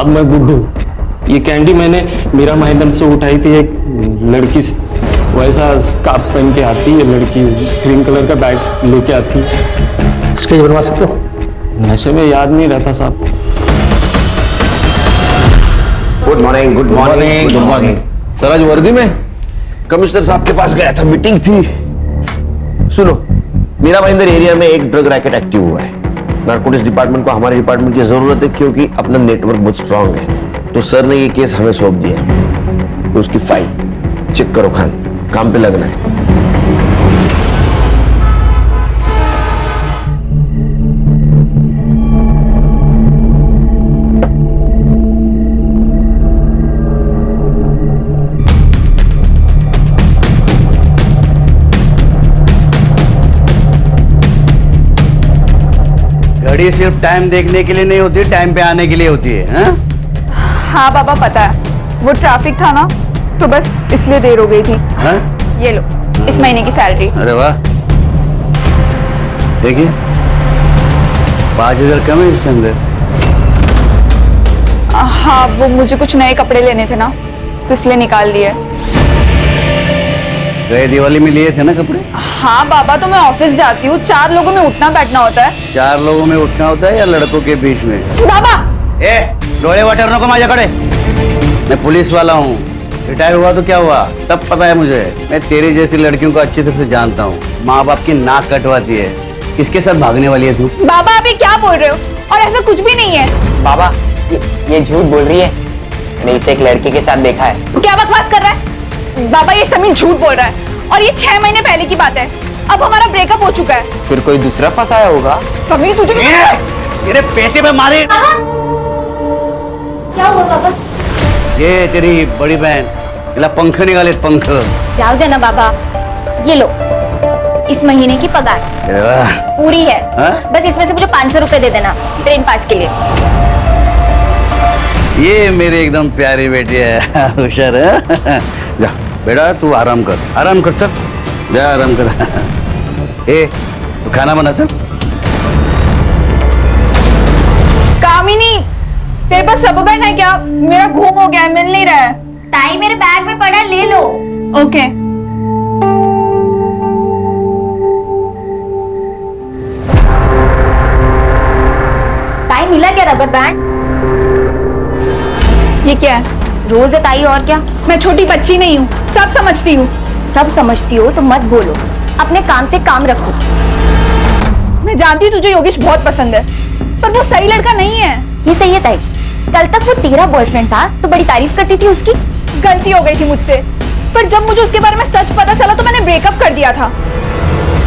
साहब मैं गुड्डू, ये कैंडी मैंने मीरा महेंद्र से उठाई थी एक लड़की से। वैसा स्कार्फ पहन के आती है लड़की, ग्रीन कलर का बैग लेके आती है। स्केच बनवा सकते हो? नशे में याद नहीं रहता साहब। Good morning. Good morning. Good morning. Sir आज वर्दी में कमिश्नर साहब के पास गया था, मीटिंग थी। सुनो, मीरा महेंद्र एरिया में एक ड्रग रैकेट एक्टिव हुआ है। नारकोटिक्स डिपार्टमेंट को हमारे डिपार्टमेंट की जरूरत है क्योंकि अपना नेटवर्क बहुत स्ट्रांग है। तो सर ने ये केस हमें सौंप दिया है। तो उसकी फाइल चेक करो खान, काम पे लगना है। घड़ी सिर्फ टाइम देखने के लिए नहीं होती, टाइम पे आने के लिए होती है। हाँ बाबा पता है, वो ट्रैफिक था ना तो बस इसलिए देर हो गई थी। हाँ? ये लो इस महीने की सैलरी। अरे वाह, देखिए 5,000 कम है इसके अंदर। हाँ वो मुझे कुछ नए कपड़े लेने थे ना तो इसलिए निकाल लिए। गए दिवाली में लिए थे ना कपड़े? हाँ बाबा, तो मैं ऑफिस जाती हूँ, 4 लोगों में उठना बैठना होता है। 4 लोगों में उठना होता है या लड़कों के बीच में? बाबा ए, डोले वाटर को माजा करे। मैं पुलिस वाला हूँ, रिटायर हुआ तो क्या हुआ, सब पता है मुझे। मैं तेरी जैसी लड़कियों को अच्छी तरह से जानता हूँ। माँ बाप की नाक कटवाती है, किसके साथ भागने वाली है तू? बाबा आप ये क्या बोल रहे हो? और ऐसा कुछ भी नहीं है। बाबा ये झूठ बोल रही है, मैंने इसे एक लड़के के साथ देखा है। तो क्या बकवास कर रहा है? बाबा ये समीर झूठ बोल रहा है और ये 6 महीने पहले की बात है। अब हमारा ब्रेकअप हो चुका है। फिर कोई दूसरा फंसाया होगा। समीर तुझे तेरे पेटे में मारे। क्या हुआ बाबा? ये तेरी बड़ी बहन, इला पंख निकाले, पंख। जाओ देना बाबा, ये लो इस महीने की पगार अरे वाह। पूरी है। हाँ? बस इसमें से मुझे 500 रुपए दे देना ट्रेन पास के लिए। ये मेरी एकदम प्यारी बेटी है, होशियार है। जा बेटा तू आराम कर, आराम कर, चल जा आराम कर। ए तू खाना बना, चल। कामिनी तेरे पास रबर बैंड है क्या? मेरा घूम हो गया है, मिल नहीं रहा है। टाई मेरे बैग में पड़ा, ले लो। ओके टाई मिला क्या रबर बैंड? ये क्या है? रोज है ताई, और क्या? मैं छोटी बच्ची नहीं हूँ, सब समझती हूँ। सब समझती हो तो मत बोलो, अपने काम से काम रखो। मैं जानती हूँ तुझे योगेश बहुत पसंद है, पर वो सही लड़का नहीं है। ये सही है ताई, कल तक वो तेरा बॉयफ्रेंड था तो बड़ी तारीफ करती थी उसकी। गलती हो गई थी मुझसे, पर जब मुझे उसके बारे में सच पता चला तो मैंने ब्रेकअप कर दिया था।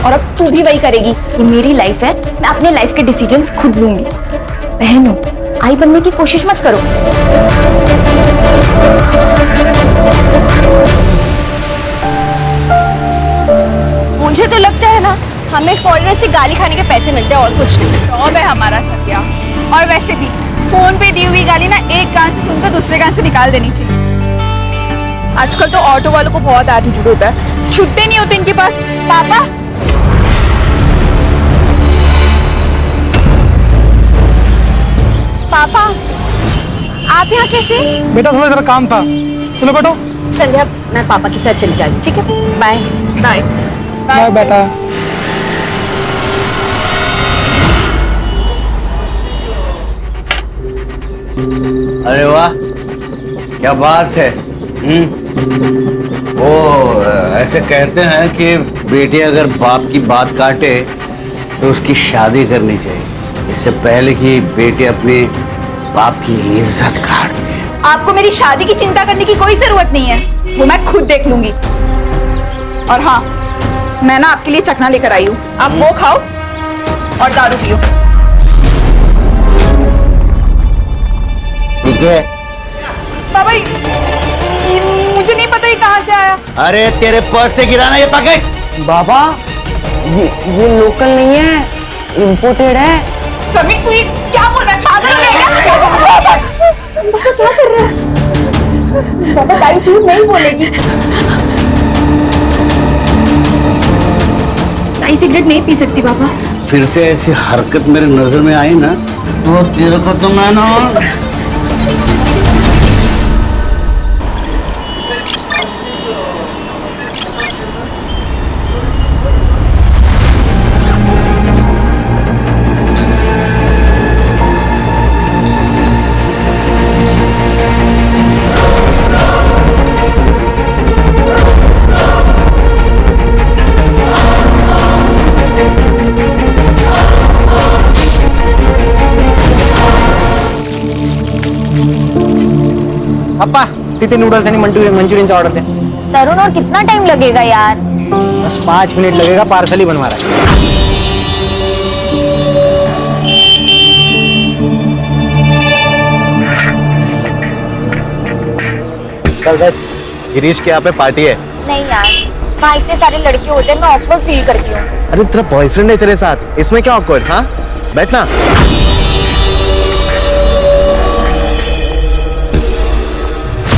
और अब तू भी वही करेगी। ये मेरी लाइफ है, मैं अपने लाइफ के डिसीजंस खुद लूंगी। बहन हो, आई बनने की कोशिश मत करो। मुझे तो लगता है ना हमें फॉरेनर से गाली खाने के पैसे मिलते हैं और कुछ नहीं। जॉब है हमारा सत्या। और वैसे भी फोन पे दी हुई गाली ना एक कान से सुनकर दूसरे कान से निकाल देनी चाहिए। आजकल तो ऑटो वालों को बहुत एटीट्यूड होता है, छुट्टे नहीं होते इनके पास। पापा पापा आप यहाँ कैसे? बेटा थोड़ा जरा काम था, चलो बैठो। संध्या मैं पापा के साथ चली जा रही, ठीक है? बाय बाय बाय बेटा। अरे वाह, क्या बात है। वो ऐसे कहते हैं कि बेटी अगर बाप की बात काटे तो उसकी शादी करनी चाहिए, इससे पहले कि बेटी अपने बाप की इज्जत काट दे। आपको मेरी शादी की चिंता करने की कोई जरूरत नहीं है, वो मैं खुद देख लूंगी। और हाँ, मैं ना आपके लिए चखना लेकर आई हूँ, आप वो खाओ और दारू पियो। ठीक है। बाबा ये मुझे नहीं पता ये कहाँ से आया। अरे तेरे पर्स से गिरा ना ये पैकेट। बाबा ये लोकल नहीं है, इम्पोर्टेड है। समीर तू ये क्या बोल रहा है? पागल हो गया क्या? क्या कर रहा है? पापा ताई झूठ नहीं बोलेगी। ताई सिगरेट नहीं पी सकती पापा। फिर से ऐसी हरकत मेरे नजर में आई ना तो तेरे को तो मैं ना अप्पा तिथे नूडल्स आणि मंचुरियनचा ऑर्डर दे. तरुण और कितना टाइम लगेगा यार? बस 5 मिनट लगेगा, पार्सल ही बनवा रहा है. गिरीश के यहाँ पे पार्टी है. नहीं यार, वहाँ इतने सारे लड़के होते हैं, मैं ऑकवर्ड फील करती हूँ. अरे तेरा बॉयफ्रेंड है तेरे साथ, इसमें क्या ऑकवर्ड? हाँ बैठना.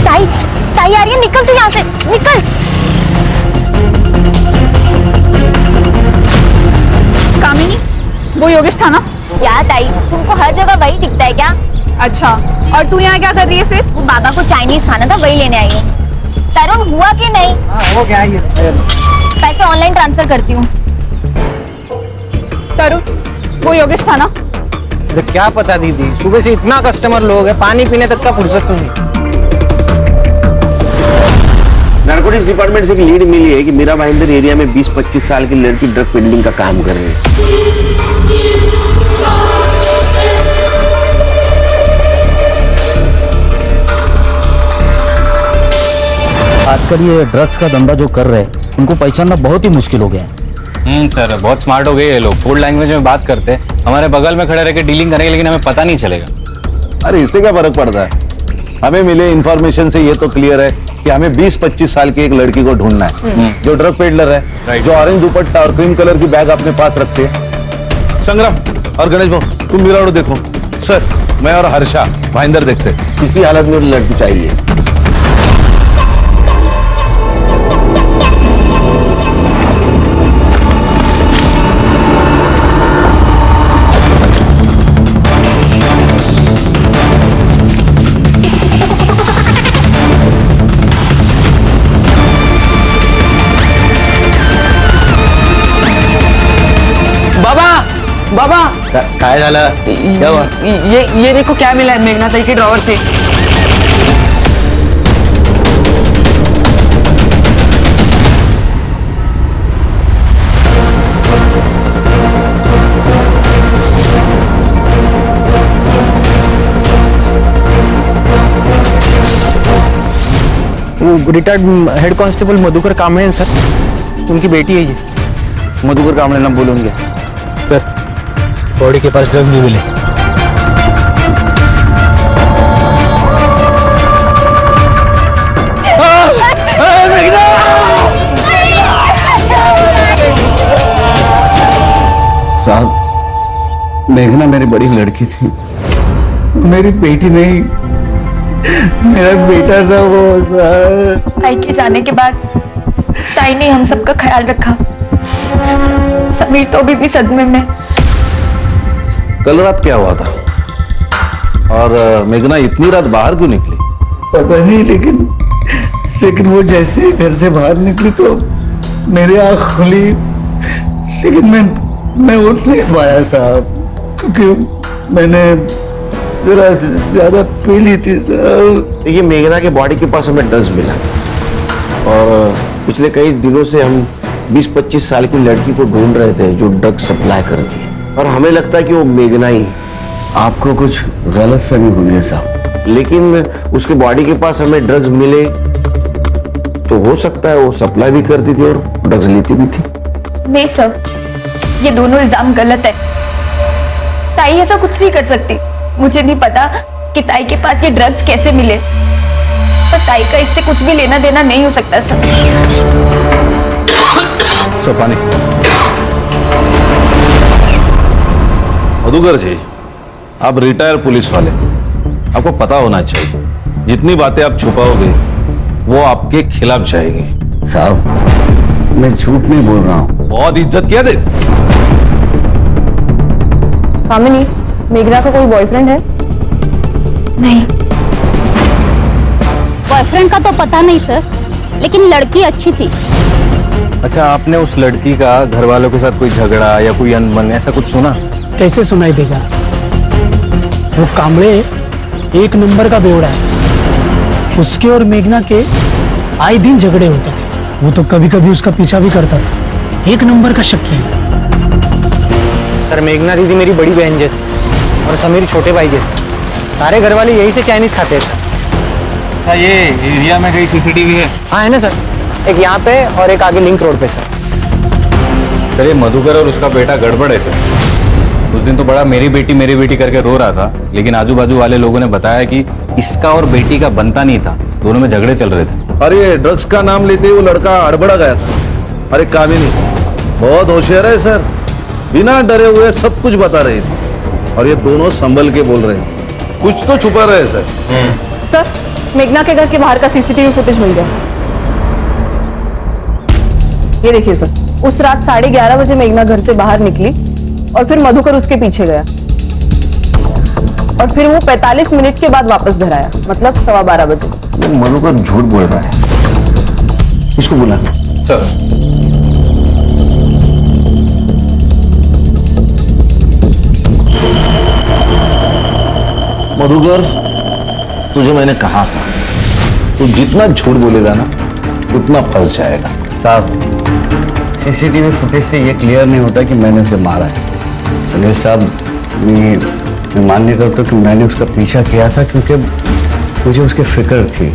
ताई, ताई आ रही है, निकल तू यहाँ से, निकल. कामिनी, वो योगेश था ना? क्या ताई, तुमको हर जगह वही दिखता है क्या? अच्छा, और तू यहाँ क्या कर रही है फिर? वो बाबा को चाइनीज खाना था, वही लेने आई हूँ. तरुण हुआ कि नहीं? हो गया ये. पैसे ऑनलाइन ट्रांसफर करती हूँ. तरुण, वो योगेश था ना? अरे क्या पता दीदी, सुबह से इतना कस्टमर लोग है, पानी पीने तक का फुर्सत नहीं. नारकोटिक्स डिपार्टमेंट से एक लीड मिली है कि मीरा भाईंदर एरिया में 20-25 साल की लड़की ड्रग पेडलिंग का काम कर रही है. आजकल ये ड्रग्स का धंधा जो कर रहे हैं उनको पहचानना बहुत ही मुश्किल हो गया है. सर बहुत स्मार्ट हो गए ये लोग, फूड लैंग्वेज में बात करते हैं, हमारे बगल में खड़े रह के डीलिंग करेंगे लेकिन हमें पता नहीं चलेगा. अरे इससे क्या फर्क पड़ता है? हमें मिले इंफॉर्मेशन से ये तो क्लियर है कि हमें 20-25 साल की एक लड़की को ढूंढना है जो ड्रग पेडलर है, जो ऑरेंज दुपट्टा और क्रीम कलर की बैग अपने पास रखते हैं. संग्राम और गणेश भाऊ, तुम मीरा देखो. सर, मैं और हर्षा भाईंदर देखते. किसी हालत में लड़की चाहिए. बाबा काय झालं? क्या हुआ? ये देखो क्या मिला है मेघना ताई के ड्रॉवर से. वो retired head constable Madhukar Kamble हैं सर, उनकी बेटी है ये. मधुकर कांबळे ना बोलूंगे. सर बॉडी के पास ड्रग्स भी मिले. साहब, मेघना मेरी बड़ी लड़की थी, मेरी बेटी नहीं, मेरा बेटा था वो. सर, ताई के जाने के बाद ताई ने हम सबका ख्याल रखा. समीर तो अभी भी सदमे में. कल रात क्या हुआ था? और मेघना इतनी रात बाहर क्यों निकली? पता नहीं, लेकिन वो जैसे घर से बाहर निकली तो मेरी आँख खुली, लेकिन मैं उठ नहीं पाया साहब, क्योंकि मैंने जरा ज्यादा पी ली थी साहब. देखिए, मेघना के बॉडी के पास हमें ड्रग्स मिला और पिछले कई दिनों से हम 20-25 साल की लड़की को ढूंढ रहे थे जो ड्रग सप्लाई करती है, और हमें लगता है कि वो मेघना ही. आपको कुछ गलत फहमी हुई है साहब. लेकिन उसके बॉडी के पास हमें ड्रग्स मिले तो हो सकता है वो सप्लाई भी करती थी और ड्रग्स लेती भी थी. नहीं सर, ये दोनों इल्जाम गलत है. ताई ऐसा कुछ नहीं कर सकती. मुझे नहीं पता कि ताई के पास ये ड्रग्स कैसे मिले, पर ताई का इससे कुछ भी लेना देना नहीं हो सकता सर. पानी. मधुकर जी, आप रिटायर पुलिस वाले, आपको पता होना चाहिए जितनी बातें आप छुपाओगे वो आपके खिलाफ जाएगी. साहब, मैं झूठ नहीं बोल रहा हूँ. बहुत इज्जत किया दे. कामिनी, मेघना का कोई बॉयफ्रेंड है? नहीं. बॉयफ्रेंड का तो पता नहीं सर, लेकिन लड़की अच्छी थी. अच्छा, आपने उस लड़की का घर वालों के साथ कोई झगड़ा या कोई अनबन ऐसा कुछ सुना? कैसे सुनाई देगा? वो कांबळे एक नंबर का बेवड़ा है. उसके और मेघना के आए दिन झगड़े होते थे. वो तो कभी कभी उसका पीछा भी करता था. एक नंबर का शक्की है. सर, मेघना दीदी मेरी बड़ी बहन जैसी और समीर छोटे भाई जैसे. सारे घर वाले यही से चाइनीज खाते हैं सर. अच्छा ये एरिया में कहीं सीसीटीवी है? हाँ है ना सर, एक यहाँ पे और एक आगे लिंक रोड पे सर। सर ये मधुकर और उसका बेटा गड़बड़ है सर। उस दिन तो बड़ा मेरी बेटी करके रो रहा था, लेकिन आजू बाजू वाले लोगों ने बताया कि इसका और बेटी का बनता नहीं था, दोनों में झगड़े चल रहे थे। अरे ड्रग्स का नाम लेते ही वो लड़का अड़बड़ा गया था। अरे कामिनी बहुत होशियार है सर, बिना डरे हुए सब कुछ बता रही थी और ये दोनों संभल के बोल रहे हैं, कुछ तो छुपा रहे हैं सर। सर मेघना के घर के बाहर का सीसीटीवी फुटेज मिल गया। ये देखिए सर, उस रात 11:30 बजे मेघना घर से बाहर निकली और फिर मधुकर उसके पीछे गया और फिर वो 45 मिनट के बाद वापस घर आया, मतलब 12:15 बजे। मधुकर झूठ बोल रहा है, इसको बुला सर। मधुकर तुझे मैंने कहा था, तू जितना झूठ बोलेगा ना उतना फंस जाएगा। साहब सीसीटीवी फुटेज से ये क्लियर नहीं होता कि मैंने उसे मारा है। सुनील साहब मैं मान्य करता हूँ कि मैंने उसका पीछा किया था क्योंकि मुझे उसकी फिक्र थी।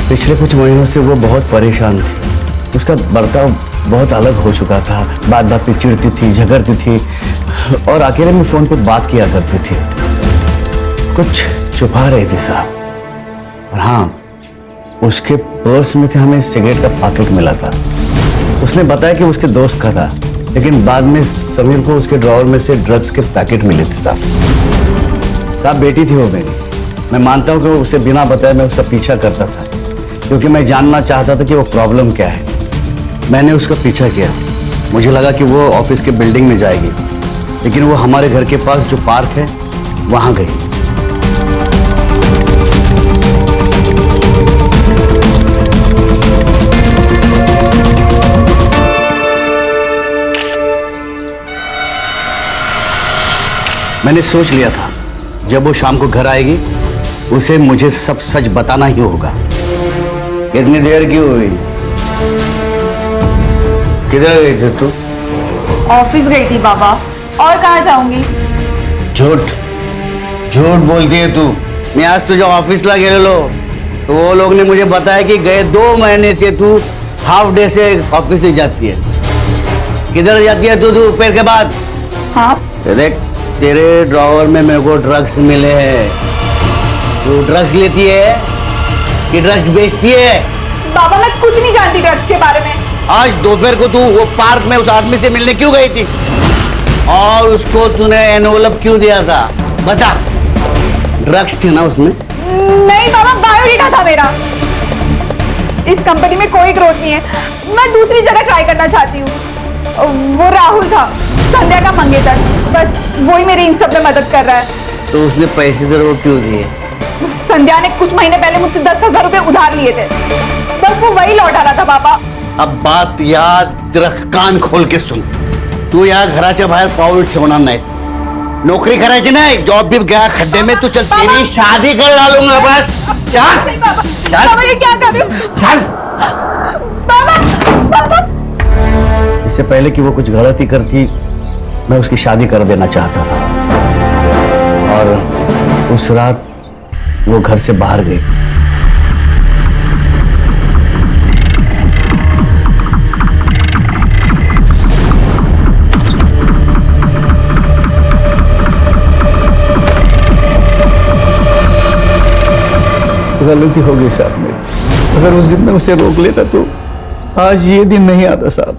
पिछले कुछ महीनों से वो बहुत परेशान थी, उसका बर्ताव बहुत अलग हो चुका था, बात बात पे चिढ़ती थी, झगड़ती थी और अकेले में फोन पे बात किया करती थी, कुछ छुपा रही थी साहब। और हाँ, उसके पर्स में थे हमें सिगरेट का पैकेट मिला था, उसने बताया कि उसके दोस्त का था, लेकिन बाद में समीर को उसके ड्रॉवर में से ड्रग्स के पैकेट मिले थे साहब। बेटी थी वो मेरी, मैं मानता हूँ कि वो उसे बिना बताए मैं उसका पीछा करता था क्योंकि मैं जानना चाहता था कि वो प्रॉब्लम क्या है। मैंने उसका पीछा किया, मुझे लगा कि वो ऑफिस के बिल्डिंग में जाएगी, लेकिन वो हमारे घर के पास जो पार्क है वहां गई। मैंने सोच लिया था जब वो शाम को घर आएगी उसे मुझे सब सच बताना ही होगा। इतनी देर क्यों हुई? किधर गई थी तू? ऑफिस गई थी बाबा, और कहाँ जाऊंगी? झूठ बोलती है तू। मैं आज तुझे ऑफिस ला गेलो तो वो लोग ने मुझे बताया कि गए 2 महीने से तू हाफ डे से ऑफिस से जाती है। किधर जाती है तू दोपहर के बाद? हाँ देख तेरे ड्रॉवर में मेरे को ड्रग्स मिले हैं। तू ड्रग्स लेती है कि ड्रग्स बेचती है? बाबा मैं कुछ नहीं जानती ड्रग्स के बारे में। आज दोपहर को तू वो पार्क में उस आदमी से मिलने क्यों गई थी और उसको तूने एनवलप क्यों दिया था? बता। ड्रग्स थी ना उसमें? नहीं बाबा, बायोडेटा था मेरा। इस कंपनी में कोई ग्रोथ नहीं है, मैं दूसरी जगह ट्राई करना चाहती हूँ। वो राहुल था, संध्या का मंगेतर, बस वही मेरी इन सब में मदद कर रहा है। तो उसने पैसे तेरे को क्यों दिए? संध्या ने कुछ महीने पहले मुझसे 10,000 रुपए उधार लिए थे, बस वो वही लौटा रहा था बाबा। अब बात याद रख, कान खोल के सुन। तू यहाँ घराच्या बाहेर पाऊल ठेवणार नाहीस। नौकरी करायची नाही, जॉब भी गया खड्डे में। तू चल, तेरी शादी कर डालूंगा बस। चल बाबा ये क्या कर रहे हो? चल। बाबा इससे पहले कि वो कुछ गलती करती मैं उसकी शादी कर देना चाहता था और उस रात वो घर से बाहर गई। गलती हो गई साहब मेरी, अगर उस दिन मैं उसे रोक लेता तो आज ये दिन नहीं आता साहब।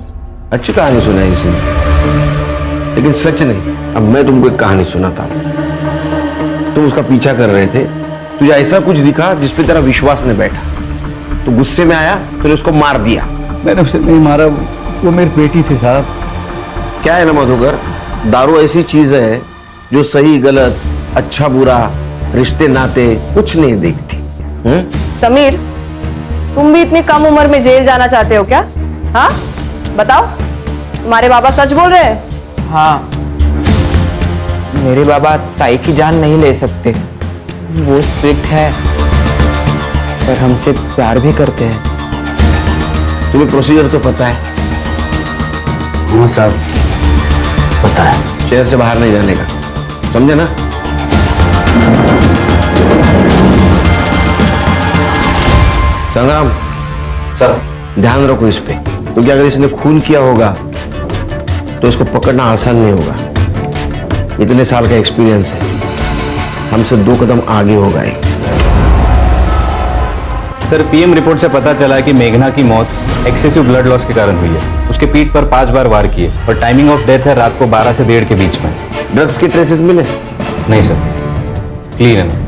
अच्छी कहानी सुनाई इसने, लेकिन सच नहीं। अब मैं तुमको एक कहानी सुनाता हूं। तुम उसका पीछा कर रहे थे, तुझे ऐसा कुछ दिखा जिसपे तेरा विश्वास नहीं बैठा, तो गुस्से में आया, तूने उसको मार दिया। मैंने उसे नहीं मारा, वो मेरी बेटी थी साहब। क्या है ना मधुकर, दारू ऐसी चीज है जो सही गलत, अच्छा बुरा, रिश्ते नाते कुछ नहीं देखती। समीर, तुम भी इतनी कम उम्र में जेल जाना चाहते हो क्या? हाँ बताओ, तुम्हारे बाबा सच बोल रहे हैं? हाँ, मेरे बाबा ताई की जान नहीं ले सकते, वो स्ट्रिक्ट है पर हमसे प्यार भी करते हैं। तुम्हें प्रोसीजर तो पता है? हाँ साहब पता है। शहर से बाहर नहीं जाने का, समझे ना? संग्राम सर ध्यान रखो इस पे, क्योंकि अगर इसने खून किया होगा तो इसको पकड़ना आसान नहीं होगा। इतने साल का एक्सपीरियंस है, हमसे 2 कदम आगे होगा ये। सर पीएम रिपोर्ट से पता चला है कि मेघना की मौत एक्सेसिव ब्लड लॉस के कारण हुई है। उसके पीठ पर 5 बार वार किए और टाइमिंग ऑफ डेथ है रात को 12 से 1:30 के बीच में। ड्रग्स के ट्रेसेस मिले? नहीं सर, क्लीन है।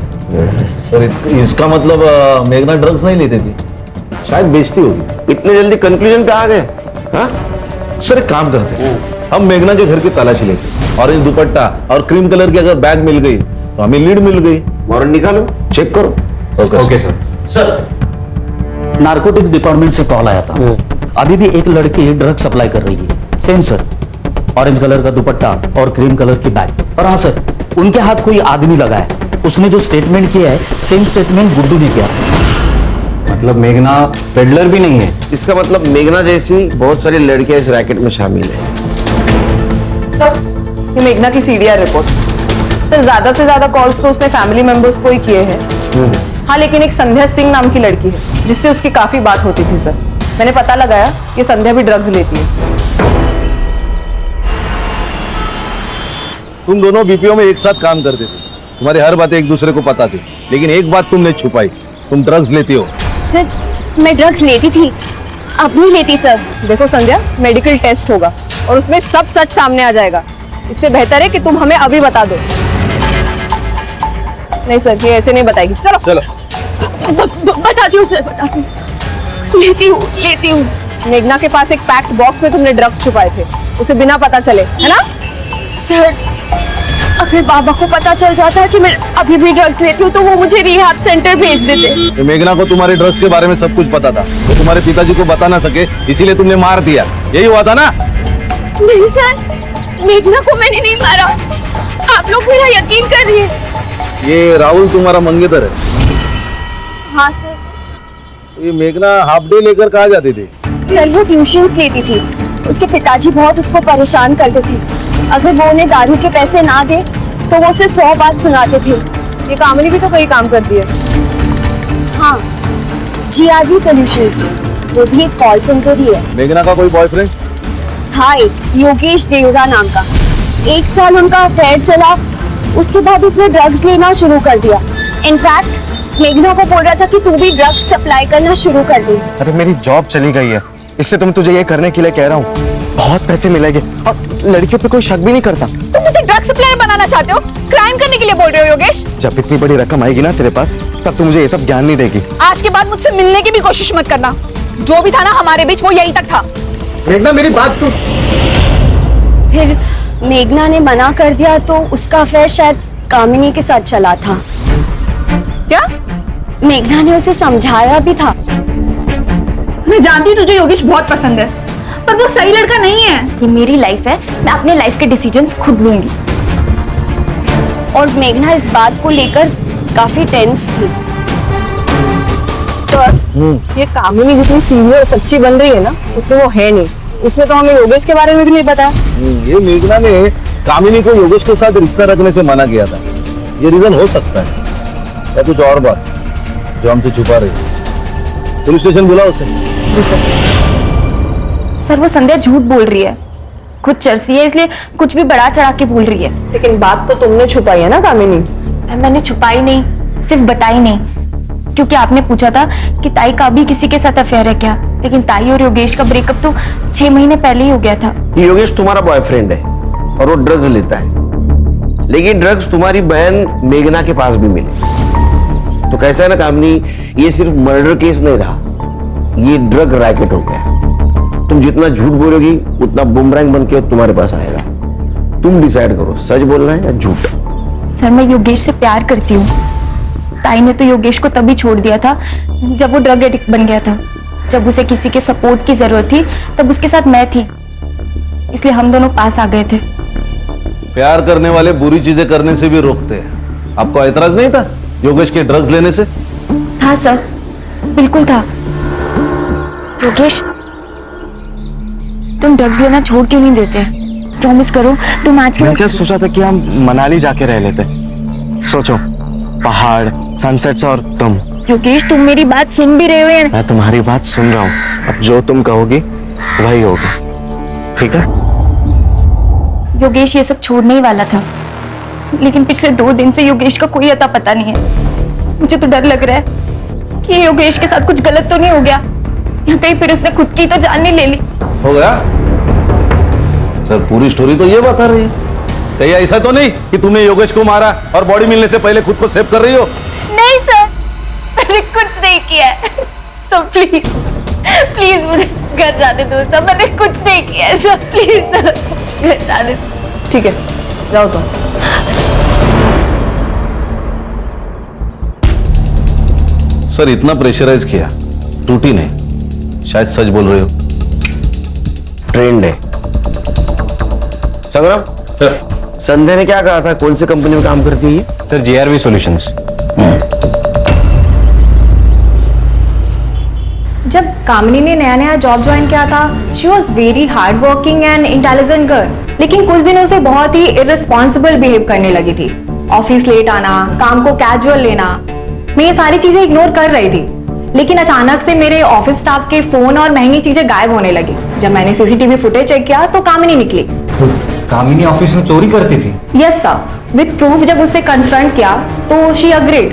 सर इसका मतलब मेघना ड्रग्स नहीं लेती थी, शायद बेचती होगी। इतने जल्दी कंक्लूजन पे आ गए? हाँ सर एक काम करते हैं, हम मेघना के घर की तलाशी लेते हैं। ऑरेंज दुपट्टा और क्रीम कलर की अगर बैग मिल गई तो हमें लीड मिल गई। वारंट निकालो, चेक करो। Okay sir. Sir narcotic department से कॉल आया था, अभी भी एक लड़की ड्रग सप्लाई कर रही है। सेम सर, ऑरेंज कलर का दुपट्टा और क्रीम कलर की बैग। और हाँ सर, उनके हाथ कोई आदमी लगा है। उसने जो स्टेटमेंट किया है सेम स्टेटमेंट गुड्डू ने किया। मतलब मेघना पेडलर भी नहीं है? इसका मतलब मेघना जैसी बहुत सारी लड़कियां इस रैकेट में शामिल है। सर ये मेघना की सीडीआर रिपोर्ट। सर ज्यादा से ज्यादा कॉल्स तो उसने फैमिली मेंबर्स को ही किए हैं। हाँ लेकिन एक संध्या सिंह नाम की लड़की है जिससे उसकी काफी बात होती थी। सर मैंने पता लगाया कि संध्या भी ड्रग्स लेती है। तुम दोनों बीपीओ में एक साथ काम करते थे, तुम्हारी हर बातें एक दूसरे को पता थी, लेकिन एक बात तुमने छुपाई, तुम ड्रग्स लेती हो। सर मैं ड्रग्स लेती थी, अब नहीं लेती सर। देखो संध्या, मेडिकल टेस्ट होगा और उसमें सब सच सामने आ जाएगा। इससे बेहतर है कि तुम हमें अभी बता दो। नहीं सर, ये ऐसे नहीं बताएगी। चलो चलो। बताती हूँ सर, बताती हूँ। लेती हूँ। मेघना के पास एक पैक्ड बॉक्स में तुमने ड्रग्स छुपाए थे, उसे बिना पता चले, है ना? सर अगर बाबा को पता चल जाता है कि मैं अभी भी ड्रग्स लेती हूँ तो वो मुझे रिहैब सेंटर भेज देते। तो मेघना को तुम्हारे ड्रग्स के बारे में सब कुछ पता था, वो तुम्हारे पिताजी को बता ना सके, इसीलिए तुमने मार दिया। यही हुआ था ना? नहीं सर, मेघना को मैंने नहीं मारा। आप लोग मेरा यकीन कर रही है। ये राहुल तुम्हारा मंगेतर है? हाँ सर। ये मेघना हाफ डे लेकर कहाँ जाती थी? सर वो ट्यूशंस लेती थी, उसके पिताजी बहुत उसको परेशान करते थे। अगर वो उन्हें दारू के पैसे ना दे तो वो उसे 100 बात सुनाते थे। ये कामिनी भी तो कहीं काम करती है। हाँ, GRB सॉल्यूशंस, वो भी एक कॉल सेंटर ही है। मेघना का कोई बॉयफ्रेंड? हाँ, योगेश देवरा नाम का। 1 साल उनका अफेयर चला, उसके बाद उसने ड्रग्स लेना शुरू कर दिया। इनफैक्ट मेघना को बोल रहा था कि तू भी ड्रग्स सप्लाई करना शुरू कर दे। अरे मेरी जॉब चली गई है, इससे तुम तुझे ये करने के लिए कह रहा हूँ। बहुत पैसे मिलेंगे और लड़कियों पे कोई शक भी नहीं करता। तुम मुझे ड्रग सप्लायर बनाना चाहते हो? क्राइम करने के लिए बोल रहे हो योगेश? जब इतनी बड़ी रकम आएगी ना तेरे पास, तब तू मुझे ये सब ज्ञान नहीं देगी। आज के बाद मुझसे मिलने की भी कोशिश मत करना। जो भी था ना हमारे बीच वो यहीं तक था। मेघना मेरी बात तो। फिर मेघना ने मना कर दिया तो उसका अफेयर शायद कामिनी के साथ चला था। क्या? मेघना ने उसे समझाया भी था। मैं जानती हूँ तुझे योगेश बहुत पसंद है, पर वो सही लड़का नहीं है। ये मेरी लाइफ है, मैं अपने लाइफ के डिसीजंस खुद लूंगी। और मेघना इस बात को लेकर काफी टेंस थी। सर ये कामिनी जितनी सीधी और सच्ची बन रही है ना, उतनी वो है नहीं। उसमें तो हमें योगेश के बारे में भी नहीं पता। ये मेघना ने कामिनी को योगेश के साथ रिश्ता रखने से मना किया था। ये रीजन हो सकता है या कुछ और बात जो हमसे छुपा रही है। पुलिस स्टेशन बुलाओ उसे। सर वो संध्या झूठ बोल रही है, खुद चर्सी है, इसलिए कुछ भी बढ़ा चढ़ा के बोल रही है। लेकिन बात तो तुमने छुपाई है ना कामिनी? मैंने छुपाई नहीं, सिर्फ बताई नहीं, क्योंकि आपने पूछा था कि ताई का भी किसी के साथ अफेयर है क्या। लेकिन ताई और योगेश का ब्रेकअप तो 6 महीने पहले ही हो गया था। योगेश तुम्हारा बॉयफ्रेंड है और वो ड्रग्स लेता है, लेकिन ड्रग्स तुम्हारी बहन मेघना के पास भी मिले। तो कैसा है ना कामिनी, ये सिर्फ मर्डर केस नहीं रहा, ये ड्रग रैकेट हो गया। तुम जितना झूठ बोलोगी उतना बुमरैंग बन के तुम्हारे पास आएगा। तुम डिसाइड करो, सच बोलना है या झूठ। सर मैं योगेश से प्यार करती हूँ। ताई ने तो योगेश को तभी छोड़ दिया था जब वो ड्रग एडिक्ट बन गया था। जब उसे किसी के सपोर्ट की जरूरत थी तब उसके साथ मैं थी, इसलिए हम दोनों पास आ गए थे। प्यार करने वाले बुरी चीजें करने से भी रोकते हैं। आपको एतराज नहीं था योगेश के ड्रग्स लेने से? था सर, बिल्कुल था। योगेश तुम ड्रग्स लेना छोड़ क्यों नहीं देते? प्रॉमिस करो तुम आज मैं क्या सोचा था कि हम मनाली जाके रह लेते। सोचो, पहाड़, सनसेट्स और तुम। योगेश तुम मेरी बात सुन भी रहे हो या मैं तुम्हारी बात सुन रहा हूँ, अब जो तुम कहोगी वही होगा, ठीक है? योगेश ये सब छोड़ने ही वाला था, लेकिन पिछले 2 दिन से योगेश का कोई अता पता नहीं है। मुझे तो डर लग रहा है कि योगेश के साथ कुछ गलत तो नहीं हो गया, या कहीं फिर उसने खुद की तो जान नहीं ले ली। हो गया सर, पूरी स्टोरी तो ये बता रही है। कहीं ऐसा तो नहीं कि तुमने योगेश को मारा और बॉडी मिलने से पहले खुद को सेव कर रही हो? नहीं सर, मैंने कुछ नहीं किया है। सर प्लीज प्लीज मुझे घर जाने दो सर, मैंने कुछ नहीं किया है सर, प्लीज सर मुझे घर जाने दो। ठीक है, जाओ तुम। सर इतना प्रेशराइज किया, टूटी नहीं, शायद सच बोल रहे हो। ट्रेंड है। संग्राम सर संध्या ने क्या कहा था, कौन सी कंपनी में काम करती है ये? Sir JRV solutions. जब कामिनी ने नया नया जॉब ज्वाइन किया था, she was very hard working and intelligent girl, लेकिन कुछ दिनों से बहुत ही इररिस्पॉन्सिबल बिहेव करने लगी थी। ऑफिस लेट आना, काम को कैजुअल लेना, मैं ये सारी चीजें इग्नोर कर रही थी, लेकिन अचानक से मेरे ऑफिस स्टाफ के फोन और महंगी चीजें गायब होने लगी। जब मैंने CCTV फुटेज चेक किया तो कामिनी निकली। कामिनी ऑफिस में चोरी करती थी? Yes sir, with proof. जब उससे कन्फ्रंट किया तो शी अग्रीड,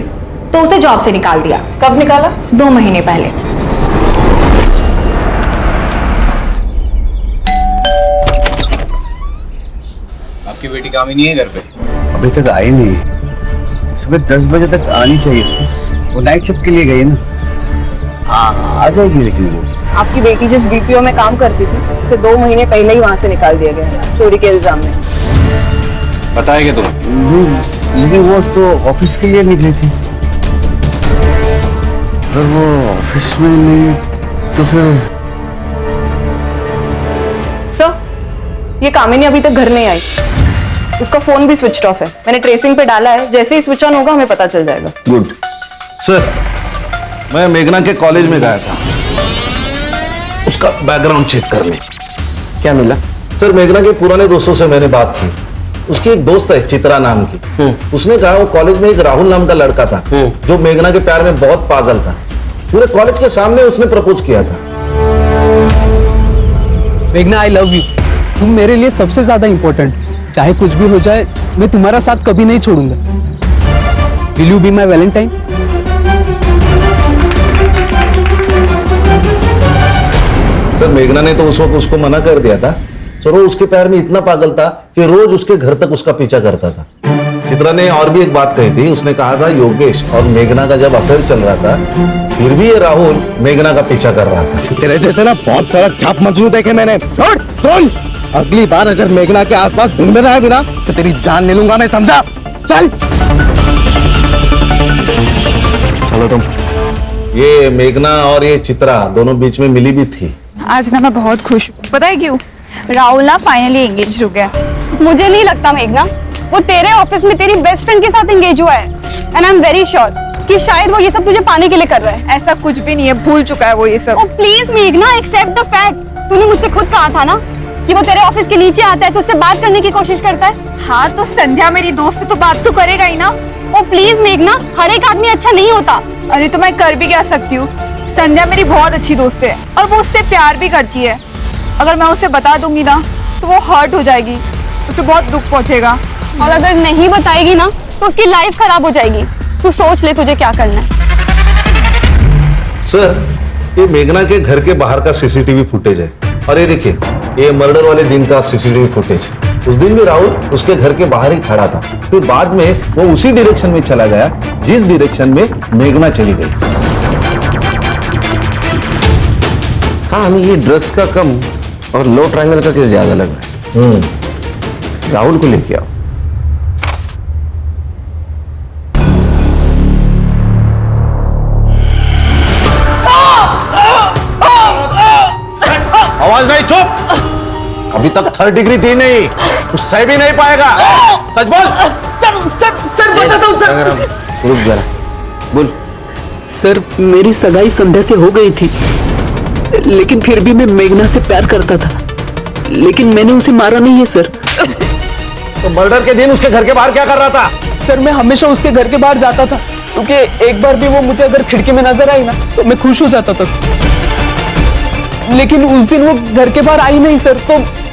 तो उसे जॉब से निकाल दिया। कब निकाला? 2 महीने पहले। आपकी बेटी कामिनी है घर पे? अभी तक आई नहीं, सुबह 10 बजे तक आनी चाहिए थी, वो नाइट शिफ्ट के लिए गई ना। हाँ आ जाएगी, लेकिन वो आपकी बेटी जिस BPO में काम करती थी, उसे 2 महीने पहले ही वहां से निकाल दिया गया चोरी के इल्जाम में। पता है क्या तुम्हें? लेकिन वो तो ऑफिस के लिए निकली थी। पर वो ऑफिस में नहीं तो फिर? सर, ये कामिनी अभी तक घर नहीं आई, उसका फोन भी स्विच ऑफ है। मैंने ट्रेसिंग पे डाला है, जैसे ही स्विच ऑन होगा हमें पता चल जाएगा। गुड सर, मैं मेघना के कॉलेज में गया था उसका बैकग्राउंड चेक करने। क्या मिला? सर मेघना के पुराने दोस्तों से मैंने बात की। उसकी एक दोस्त है चित्रा नाम की, उसने कहा वो कॉलेज में एक राहुल नाम का लड़का था जो मेघना के प्यार में बहुत पागल था। पूरे कॉलेज के सामने उसने प्रपोज किया था। मेघना आई लव यू, तुम मेरे लिए सबसे ज्यादा इंपॉर्टेंट। चाहे कुछ भी हो जाए, मैं तुम्हारा साथ कभी नहीं छोड़ूंगा। Will you be my Valentine? Sir मेघना ने तो उस वक्त उसको मना कर दिया था। सर वो उसके प्यार में इतना पागल था कि रोज उसके घर तक उसका पीछा करता था। चित्रा ने और भी एक बात कही थी, उसने कहा था योगेश और मेघना का जब अफेयर चल रहा था, फिर भी ये राहुल मेघना का पीछा कर रहा था। तेरे जैसे ना बहुत सारा छाप मजनू देखे मैंने। सुन, अगली बार अगर मेघना के आसपास घूमने रहा बिना तो तेरी जान ले लूंगा मैं, समझा? चल चलो तुम। ये मेघना और ये चित्रा दोनों बीच में मिली भी थी। आज ना मैं बहुत खुश हूँ, पता है क्यों? राहुल ना फाइनली एंगेज हो गया। मुझे नहीं लगता मेघना, वो तेरे ऑफिस में तेरी बेस्ट फ्रेंड के साथ एंगेज हुआ है, and I am very sure कि शायद वो ये सब तुझे पाने के लिए कर रहा है। ऐसा कुछ भी नहीं है, भूल चुका है वो ये सब। ओ प्लीज मेघना, एक्सेप्ट द फैक्ट। तूने मुझसे खुद कहा था ना कि वो तेरे ऑफिस के नीचे आता है, तुझसे बात करने की कोशिश करता है। हाँ तो संध्या मेरी दोस्त है तो बात तो करेगा ही ना। ओ प्लीज मेघना, हर एक आदमी अच्छा नहीं होता। अरे तो मैं कर भी क्या सकती हूँ? संध्या मेरी बहुत अच्छी दोस्त है और वो उससे प्यार भी करती है। अगर मैं उसे बता दूंगी ना तो वो हर्ट हो जाएगी, उसे बहुत दुख पहुंचेगा। और अगर नहीं बताएगी ना तो उसकी लाइफ खराब हो जाएगी। तू सोच ले तुझे क्या करना है। सर ये मेघना के घर के बाहर का CCTV फुटेज है, और ये देखिए ये मर्डर वाले दिन का CCTV फुटेज। उस दिन भी राहुल उसके घर के बाहर ही खड़ा था, फिर बाद में वो उसी डायरेक्शन में चला गया जिस डायरेक्शन में मेघना चली गई। हाँ, हमें ये ड्रग्स का कम और लो ट्रायंगल का केस ज्यादा लग रहा है। राहुल को लेके आओ। आवाज नहीं, चुप। अभी तक 3rd डिग्री दी नहीं, कुछ सह भी नहीं पाएगा। सच बोल। सर बताता हूँ सर। रुक जरा, बोल। सर मेरी सगाई संध्या से हो गई थी, लेकिन फिर भी मैं मेघना से प्यार करता था, लेकिन मैंने उसे मारा नहीं है सर। तो मर्डर के दिन उसके घर के बाहर क्या कर रहा था? सर मैं हमेशा उसके घर के बाहर जाता था, क्योंकि एक बार भी वो मुझे अगर खिड़की में नजर आई ना तो मैं खुश हो जाता था सर। लेकिन उस दिन वो घर के बाहर आई नहीं सर,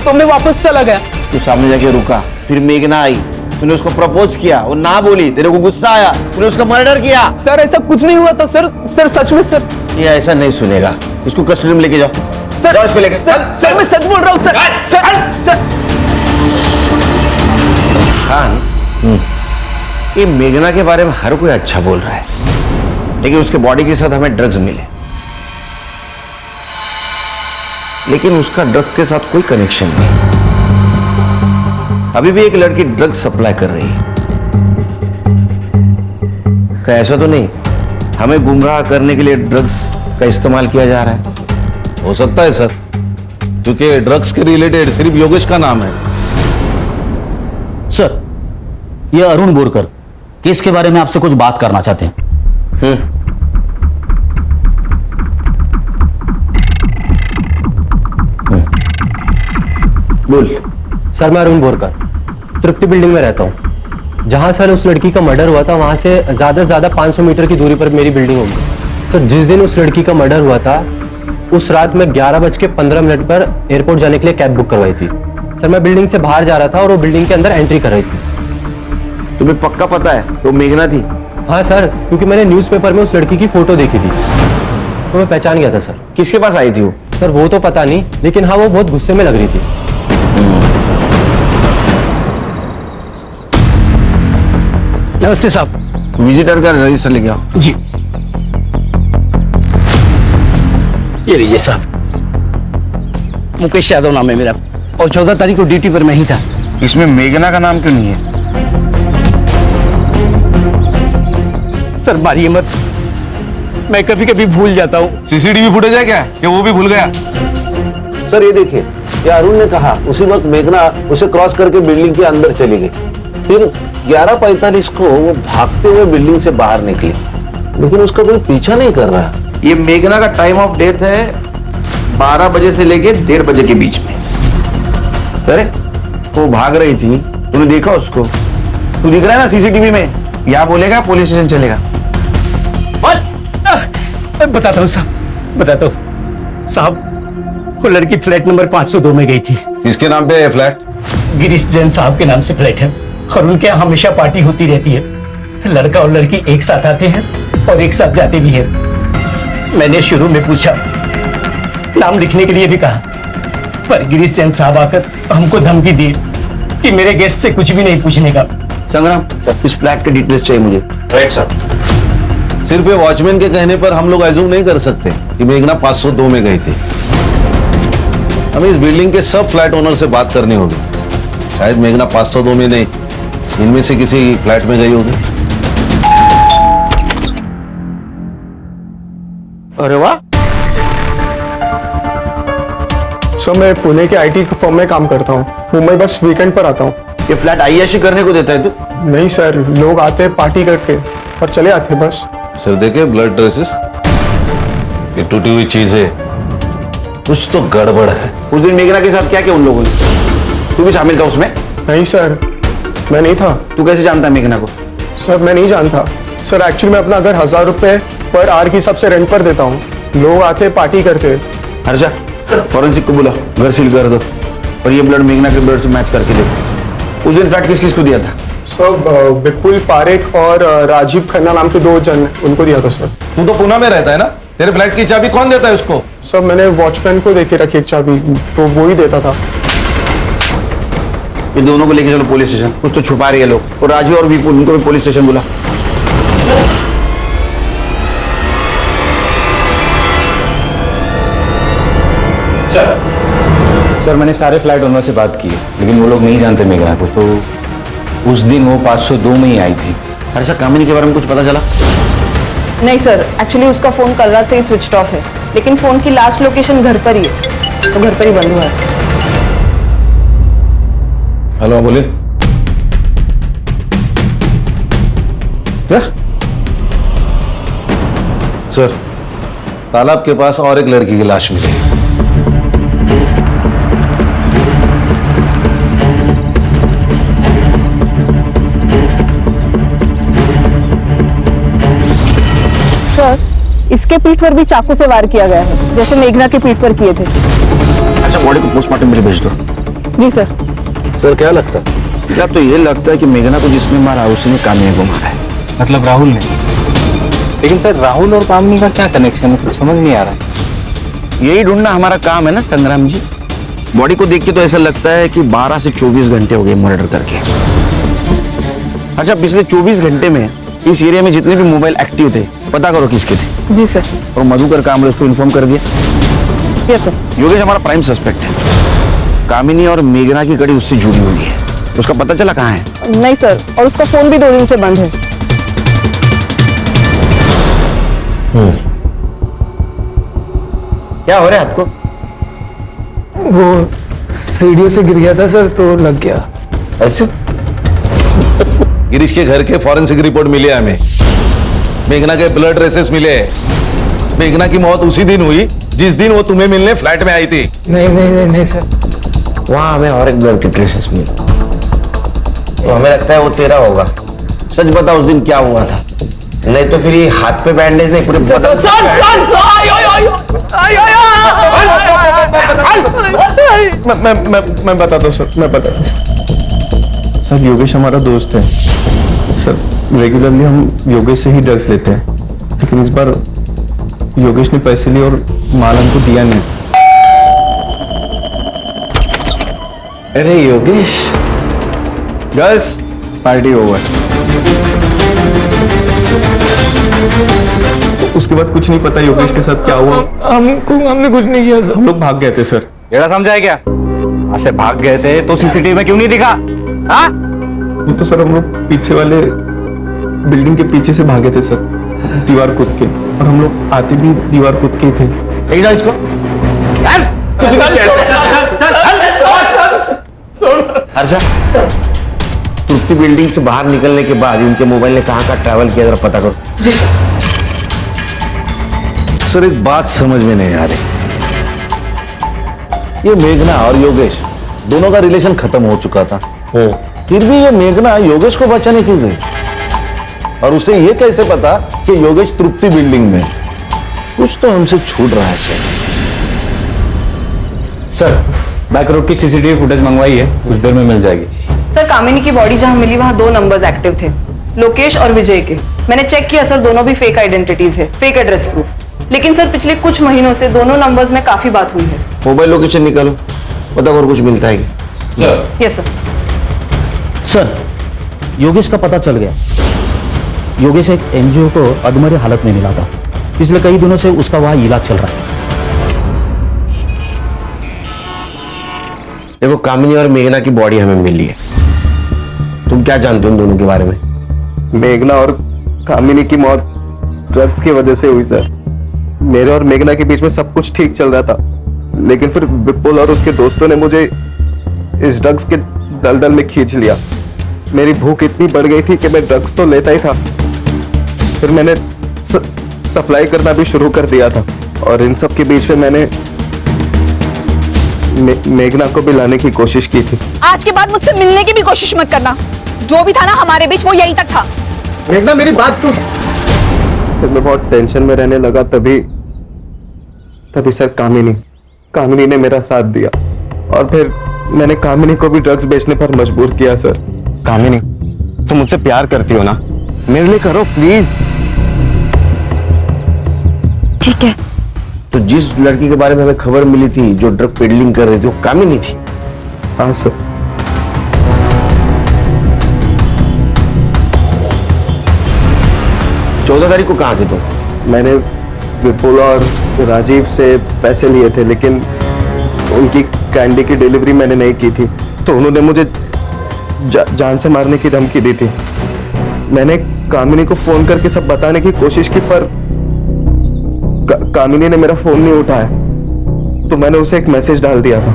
तो मैं वापस चला गया। तू सामने जाके रुका, फिर मेघना आई, तूने उसको प्रपोज किया, वो ना बोली, तेरे को गुस्सा आया, तूने उसका मर्डर किया। सर ऐसा कुछ नहीं हुआ था सर, सच में सर। ये ऐसा नहीं सुनेगा, इसको कस्टडी में लेके जाओ। सर जाओ इसको लेके। सर मैं सच बोल रहा हूँ सर। खान, ये मेघना के बारे में हर कोई अच्छा बोल रहा है, लेकिन उसके बॉडी के साथ हमें ड्रग्स मिले, लेकिन उसका ड्रग के साथ कोई कनेक्शन नहीं। अभी भी एक लड़की ड्रग्स सप्लाई कर रही है। क्या ऐसा तो नहीं हमें गुमराह करने के लिए ड्रग्स का इस्तेमाल किया जा रहा है? हो सकता है सर, क्योंकि ड्रग्स के रिलेटेड सिर्फ योगेश का नाम है। सर, ये अरुण बोरकर केस के बारे में आपसे कुछ बात करना चाहते हैं। बोल। सर मैं अरुण बोरकर तृप्ति बिल्डिंग में रहता हूँ। जहाँ सर उस लड़की का मर्डर हुआ था वहाँ से ज़्यादा से ज़्यादा 500 मीटर की दूरी पर मेरी बिल्डिंग होगी। सर जिस दिन उस लड़की का मर्डर हुआ था उस रात मैं 11:15 पर एयरपोर्ट जाने के लिए कैब बुक करवाई थी। सर मैं बिल्डिंग से बाहर जा रहा था और वो बिल्डिंग के अंदर एंट्री कर रही थी। तुम्हें पक्का पता है वो मेघना थी? हाँ सर, क्योंकि मैंने न्यूज़पेपर में उस लड़की की फोटो देखी थी तो मैं पहचान गया था सर। किसके पास आई थी वो? सर वो तो पता नहीं, लेकिन हाँ वो बहुत गुस्से में लग रही थी। नमस्ते साहब। विजिटर का रजिस्टर लेके आओ। जी, ये लीजिए साहब। मुकेश यादव नाम है मेरा और 14 तारीख को ड्यूटी पर मैं ही था। इसमें मेघना का नाम क्यों नहीं है? सर मारिए मत, मैं कभी कभी भूल जाता हूँ। सीसीटीवी फुटेज है क्या कि वो भी भूल गया? सर ये देखिए, ये अरुण ने कहा उसी वक्त मेघना उसे क्रॉस करके बिल्डिंग के अंदर चली गई। फिर 11:45 को वो भागते हुए बिल्डिंग से बाहर निकली, लेकिन उसका कोई पीछा नहीं कर रहा। ये मेघना का टाइम ऑफ डेथ है 12 बजे से लेके 1:30 बजे के बीच में। अरे वो भाग रही थी, तूने देखा उसको? तू दिख रहा है ना सीसीटीवी में? या बोलेगा पुलिस स्टेशन चलेगा? बताता हूँ साहब, बताता हूँ साहब। वो लड़की फ्लैट नंबर 502 में गई थी। किसके नाम पे है फ्लैट? गिरीश जैन साहब के नाम से फ्लैट है और उनके यहाँ हमेशा पार्टी होती रहती है। लड़का और लड़की एक साथ आते हैं और एक साथ जाते भी हैं। मैंने शुरू में पूछा, नाम लिखने के लिए भी कहा, पर गिरीश जैन साहब आकर हमको धमकी दी कि मेरे गेस्ट से कुछ भी नहीं पूछने का। संग्राम, इस फ्लैट के डिटेल्स चाहिए मुझे। Right sir. सिर्फ ये वॉचमैन के कहने पर हम लोग एज्यूम नहीं कर सकते कि मेघना 502 में गई थी। हमें इस बिल्डिंग के सब फ्लैट ओनर से बात करनी होगी। शायद मेघना 502 में नहीं, इनमें से किसी फ्लैट में गई होगी। अरे वाह। सर मैं पुणे के आईटी फर्म में काम करता हूँ। मुंबई बस वीकेंड पर आता हूँ। ये फ्लैट आईएशी करने को देता है तू? नहीं सर, लोग आते हैं पार्टी करके और चले आते हैं बस। सर देखे ब्लड ट्रेसेस, ये टूटी हुई चीज है, कुछ तो गड़बड़ है। उस दिन मेघना के साथ क्या किया उन लोगों ने? तू भी शामिल था उसमें? नहीं सर, मैं नहीं था। तू कैसे जानता है मेघना को? सर मैं नहीं जानता सर, एक्चुअली मैं अपना घर 1000 रुपए पर आवर के हिसाब से रेंट पर देता हूँ। लोग आते पार्टी करते। हर्षा, फॉरेंसिक को बुला, घर सील कर दो और ये ब्लड मेघना के ब्लड से मैच करके देखो। उस दिन फ्लैट किस किस को दिया था? सर विपुल पारेख और राजीव खन्ना नाम के 2 जन, उनको दिया था सर। तू तो पुणे में रहता है ना, तेरे फ्लैट की चाबी कौन देता है उसको? सर मैंने वॉचमैन को देके रखी एक चाबी, तो वो ही देता था। ये दोनों को लेके चलो पुलिस स्टेशन, कुछ तो छुपा रही है लोग। और राजू और विपुल, उनको भी पुलिस स्टेशन बुला। सर मैंने सारे फ्लैट ओनर से बात की है, लेकिन वो लोग नहीं जानते मेघना को। तो उस दिन वो 502 में ही आई थी। हर्षा, कामिनी के बारे में कुछ पता चला? नहीं सर, एक्चुअली उसका फोन कल रात से ही स्विच ऑफ है, लेकिन फोन की लास्ट लोकेशन घर पर ही है, तो घर पर ही बंद हुआ है। हेलो, बोलिए। क्या सर? तालाब के पास और एक लड़की की लाश मिली। इसके पीठ पर भी चाकू से वार किया गया है, जैसे मेघना के पीठ पर किए थे। अच्छा, बॉडी को पोस्टमार्टम के लिए भेज दो। जी सर। सर क्या लगता है? क्या तो ये लगता है कि मेघना को जिसने मारा उसने कामिनी को मारा है। मतलब राहुल ने। लेकिन सर राहुल और कामनी का क्या कनेक्शन है, कुछ समझ नहीं आ रहा है। यही ढूंढना हमारा काम है ना संग्राम जी। बॉडी को देख के तो ऐसा लगता है कि 12 से 24 घंटे हो गए मर्डर करके। अच्छा, पिछले 24 घंटे में इस एरिया में जितने भी मोबाइल एक्टिव थे पता करो किसके थे। जी सर। और मधुकर कामरे उसको इन्फॉर्म कर दिया। Yes sir. योगेश हमारा प्राइम सस्पेक्ट है। कामिनी और मेघना की कड़ी उससे जुड़ी हुई है। उसका पता चला कहाँ है? नहीं सर, और उसका फोन भी 2 दिन से बंद है। क्या हो रहा है हाथ को? वो सीढ़ियों से गिर गया था सर, तो लग गया। ऐसे? गिरीश के घर के फॉरेंसिक रिपोर्ट मिली है हमें। मेघना के ब्लड ट्रेसेस मिले। मेघना की मौत उसी दिन हुई जिस दिन वो तुम्हें मिलने फ्लैट में आई थी। नहीं सर। वहां हमें और एक ब्लड के ट्रेसेस मिले, तो हमें लगता है वो तेरा होगा। सच बता, उस दिन क्या हुआ था? नहीं तो फिर ये हाथ पे बैंडेज नहीं, पूरे बदन पे मैं बताता हूँ सर, मैं बताता हूँ सर। योगेश हमारा दोस्त है सर। रेगुलरली हम योगेश से ही ड्रग्स लेते हैं, लेकिन इस बार योगेश ने पैसे लिए और माल हमको दिया नहीं। अरे योगेश, बस पार्टी ओवर। उसके बाद कुछ नहीं पता योगेश के साथ क्या हुआ। हमने कुछ नहीं किया सर। हम लोग भाग गए थे सर। एड़ा समझा है क्या? ऐसे भाग गए थे तो सीसीटीवी में क्यों नहीं दिखा? हाँ? वो तो सर हम लोग पीछे वाले बिल्डिंग के पीछे से भागे थे सर, दीवार कूद के, और हम लोग आते भी दीवार कूद के थे। ले जाओ इसको। हर्षा, तृप्ति बिल्डिंग से बाहर निकलने के बाद उनके मोबाइल ने कहाँ का ट्रैवल किया, जरा पता करो। जी सर। सर एक बात समझ में नहीं आ रही, ये मेघना और योगेश दोनों का रिलेशन खत्म हो चुका था, फिर भी ये मेघना योगेश को बचाने क्यों गई? और उसे ये कैसे पता कि योगेश तृप्ति बिल्डिंग में? कुछ तो हमसे छूट रहा है सर बैक रोड की सीसीटीवी फुटेज मंगवाई है, कुछ देर में मिल जाएगी। सर, कामिनी की बॉडी जहां मिली वहां 2 नंबर्स एक्टिव थे, लोकेश और विजय के। मैंने चेक किया सर, दोनों भी फेक आइडेंटिटीज है, फेक एड्रेस प्रूफ। लेकिन सर पिछले कुछ महीनों से दोनों नंबर्स में काफी बात हुई है। मोबाइल लोकेशन निकालो, पता करो कुछ मिलता है क्या? Sir. Yes sir. Sir Yogesh का पता चल गया। योगेश एक एनजीओ को अधमरे हालत में मिला था। पिछले कई दिनों से उसका वहां इलाज चल रहा है। देखो, कामिनी और मेघना की बॉडी हमें मिली है। तुम क्या जानते हो उन दोनों के बारे में? मेघना और कामिनी की मौत ड्रग्स की वजह से हुई सर। मेरे और मेघना के बीच में सब कुछ ठीक चल रहा था, लेकिन फिर विपुल और उसके दोस्तों ने मुझे इस ड्रग्स के दलदल में खींच लिया। मेरी भूख इतनी बढ़ गई थी कि मैं ड्रग्स तो लेता ही था, फिर मैंने सप्लाई करना भी शुरू कर दिया था, और इन सब के बीच में मैंने मेघना को भी लाने की कोशिश की थी। आज के बाद मुझसे मिलने की भी कोशिश मत करना। जो भी था ना हमारे बीच, वो यहीं तक था। मेघना मेरी बात तो। फिर मैं बहुत टेंशन में रहने लगा, तभी सर कामिनी ने मेरा साथ दिया, और फिर मैंने कामिनी को भी ड्रग्स बेचने पर मजबूर किया सर। कामिनी, तुम मुझसे प्यार करती हो ना? मेरे लिए करो प्लीज। ठीक है। तो जिस लड़की के बारे में हमें खबर मिली थी जो ड्रग पेडलिंग कर रही थी, वो कामिनी थी? हाँ सर। चौदह तारीख को कहाँ थे तुम? मैंने विपुल और राजीव से पैसे लिए थे, लेकिन उनकी कैंडी की डिलीवरी मैंने नहीं की थी, तो उन्होंने मुझे जान से मारने की धमकी दी थी। मैंने कामिनी को फोन करके सब बताने की कोशिश की, पर कामिनी ने मेरा फोन नहीं उठाया, तो मैंने उसे एक मैसेज डाल दिया था।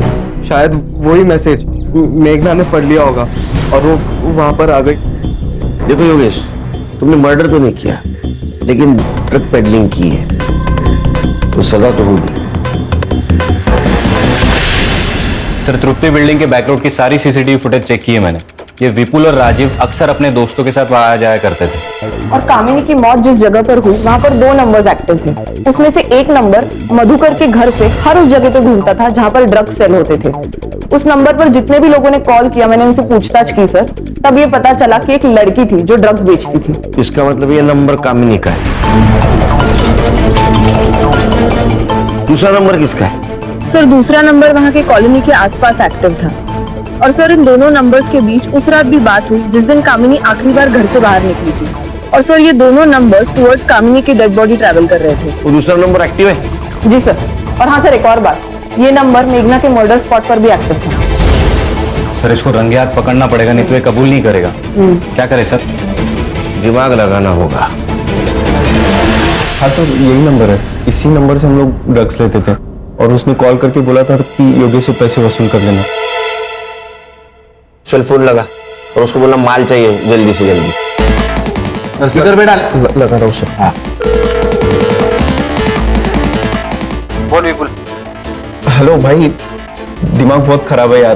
शायद वही मैसेज मेघना ने पढ़ लिया होगा और वो वहां पर आ गई। देखो योगेश, तुमने मर्डर तो नहीं किया, लेकिन ड्रग पेडलिंग की है, तो सजा तो होगी। सर तृप्ति बिल्डिंग के बैक रोड की सारी सीसीटीवी फुटेज चेक की है मैंने। ये विपुल और राजीव अक्सर अपने दोस्तों के साथ वहां आया जाया करते थे। और कामिनी की मौत जिस जगह पर हुई वहां पर 2 नंबर्स एक्टिव थे। उसमें से एक नंबर मधुकर के घर से हर उस जगह पे घूमता था जहां पर ड्रग्स सेल होते थे। उस नंबर पर जितने भी लोगों ने कॉल किया, मैंने उनसे पूछताछ की सर, तब ये पता चला कि एक लड़की थी जो ड्रग्स बेचती थी। इसका मतलब ये नंबर कामिनी का है। दूसरा नंबर किसका है? सर दूसरा नंबर वहाँ के कॉलोनी के आसपास एक्टिव था। और सर इन दोनों नंबर्स के बीच उस रात भी बात हुई जिस दिन कामिनी आखिरी बार घर से बाहर निकली थी। और सर ये दोनों नंबर्स टुवर्ड्स कामिनी की डेड बॉडी ट्रैवल कर रहे थे। वो दूसरा नंबर एक्टिव है? जी सर। और हाँ सर, एक और बात, ये नंबर मेघना के मर्डर स्पॉट पर भी एक्टिव था। सर इसको रंगे हाथ पकड़ना पड़ेगा, नहीं तो ये कबूल नहीं करेगा। क्या करे सर? दिमाग लगाना होगा। हाँ सर, यही नंबर है। इसी नंबर से हम लोग ड्रग्स लेते थे और उसने कॉल करके बोला था कि योगेश से पैसे वसूल कर लेना। चल फोन लगा और उसको बोला माल चाहिए जल्दी से जल्दी। किधर बैठा लगा रहा हूँ सर। हाँ बोल विपुल। हेलो भाई, दिमाग बहुत खराब है यार।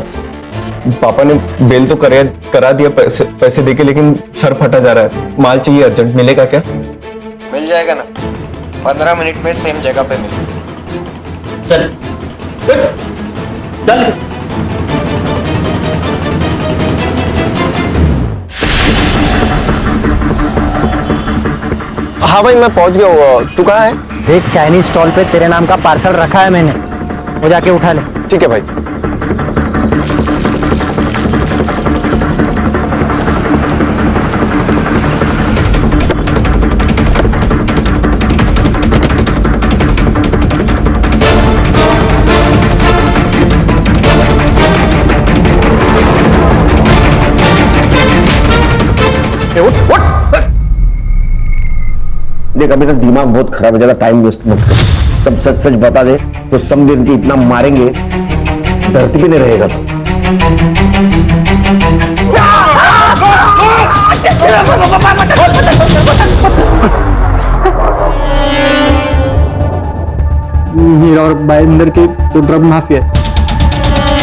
पापा ने बेल तो करा दिया पैसे देके, लेकिन सर फटा जा रहा है। माल चाहिए अर्जेंट, मिलेगा क्या? मिल जाएगा ना, 15 मिनट में सेम जगह पे मिलेगा। चल चल। हाँ भाई, मैं पहुंच गया हूँ। तू कहाँ है? एक चाइनीज स्टॉल पे तेरे नाम का पार्सल रखा है मैंने, वो जाके उठा ले। ठीक है भाई। देख, अभी तक दिमाग बहुत खराब है, ज्यादा टाइम वेस्ट मत कर। सब सच सच बता दे तो समझे कि इतना मारेंगे धरती पे नहीं रहेगा तो। मीरा और बाइंदर के जो ड्रग माफिया है,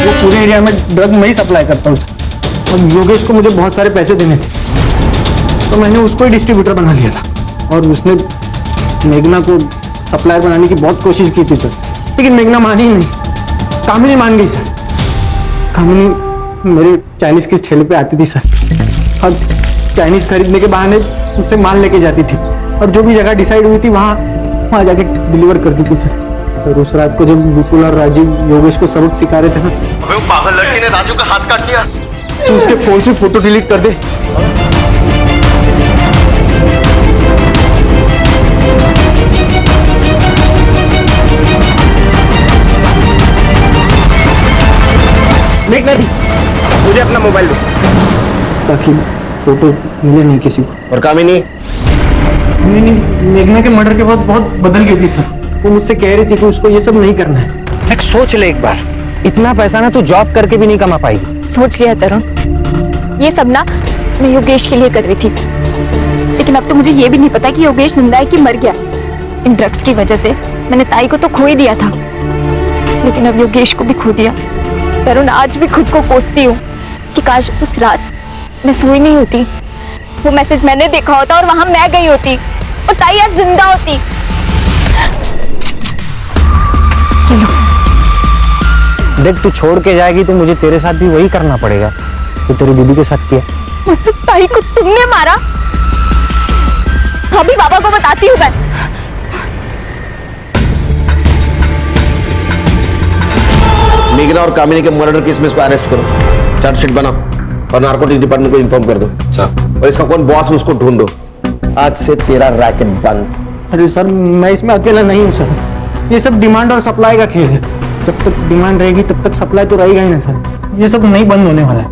वो पूरे एरिया में ड्रग मैं ही सप्लाई करता हूँ। और योगेश को मुझे बहुत सारे पैसे देने थे, तो मैंने उसको ही डिस्ट्रीब्यूटर बना लिया था। और उसने मेघना को सप्लायर बनाने की बहुत कोशिश की थी सर, लेकिन मेघना मानी ही नहीं। कामिनी मान गई सर। कामिनी मेरे चाइनीज के ठेले पे आती थी सर, और चाइनीज खरीदने के बहाने मुझसे माल लेके जाती थी, और जो भी जगह डिसाइड हुई थी वहाँ जाके डिलीवर करती थी सर। और उस रात को जब विपुल और राजीव योगेश को सबक सिखा रहे थे ना, वो पागल लड़की ने राजू का हाथ काट दिया। तू उसके फोन से फोटो डिलीट कर दे। मुझे अपना मोबाइल दे ताकि फोटो मिले नहीं किसी को। और कामिनी? मेघना के मर्डर के बाद बहुत बदल गई थी सर। वो मुझसे कह रही थी कि उसको ये सब नहीं करना है। एक सोच ले एक बार, इतना पैसा ना तू जॉब करके भी नहीं कमा पाएगी। सोच लिया तरुण, ये सब ना मैं योगेश के लिए कर रही थी, लेकिन अब तो मुझे ये भी नहीं पता कि योगेश जिंदा है कि मर गया। इन ड्रग्स की वजह से मैंने ताई को तो खो ही दिया था, लेकिन अब योगेश को भी खो दिया। तरुण, आज भी खुद को कोसती हूँ कि काश उस रात मैं सोई नहीं होती, वो मैसेज मैंने देखा होता और वहां मैं गई होती और ताई आज जिंदा होती। देख, तू छोड़ के जाएगी तो मुझे तेरे साथ भी वही करना पड़ेगा तो तेरी दीदी के साथ किया। मतलब ताई को तुमने मारा? अभी बाबा को बताती हूँ मैं। मेघना और कामिनी के मर्डर केस में इसको अरेस्ट करो, चार्जशीट बनाओ और नार्कोटिक्स डिपार्टमेंट को इन्फॉर्म कर दो। और इसका कौन बॉस है उसको ढूंढो। आज से तेरा रैकेट बंद। अरे सर, मैं इसमें अकेला नहीं हूँ सर, ये सब डिमांड और सप्लाई का खेल है। जब तक डिमांड रहेगी तब तक सप्लाई तो रहेगा ही ना सर। ये सब नहीं बंद होने वाला है।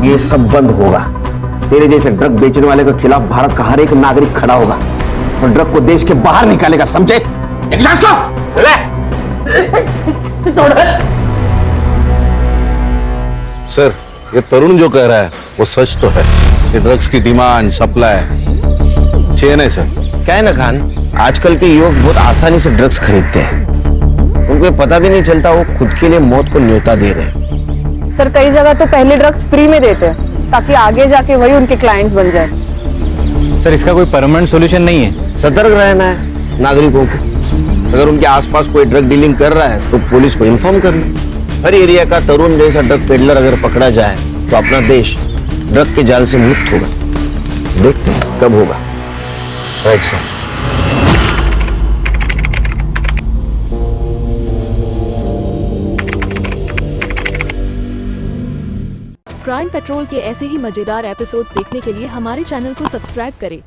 ये सब बंद होगा। तेरे जैसे ड्रग बेचने वाले के खिलाफ भारत का हर एक नागरिक खड़ा होगा और ड्रग को देश के बाहर निकालेगा, समझे? सर, ये तरुण जो कह रहा है वो सच तो है। ये ड्रग्स की डिमांड सप्लाई चेन है सर। क्या है ना खान, आजकल के युवक बहुत आसानी से ड्रग्स खरीदते हैं उनको ये पता भी नहीं चलता वो खुद के लिए मौत को न्योता दे रहे हैं। सर कई जगह तो पहले ड्रग्स फ्री में देते हैं ताकि आगे जाके वही उनके क्लाइंट्स बन जाए। सर इसका कोई परमानेंट सॉल्यूशन नहीं है। सतर्क रहना है नागरिकों को। अगर उनके आसपास कोई ड्रग डीलिंग कर रहा है तो पुलिस को इन्फॉर्म करना। हर एरिया का तरुण जैसा ड्रग पेडलर अगर पकड़ा जाए तो अपना देश ड्रग के जाल से मुक्त होगा। देखते हैं कब होगा। Right sir. क्राइम पेट्रोल के ऐसे ही मजेदार एपिसोड्स देखने के लिए हमारे चैनल को सब्सक्राइब करें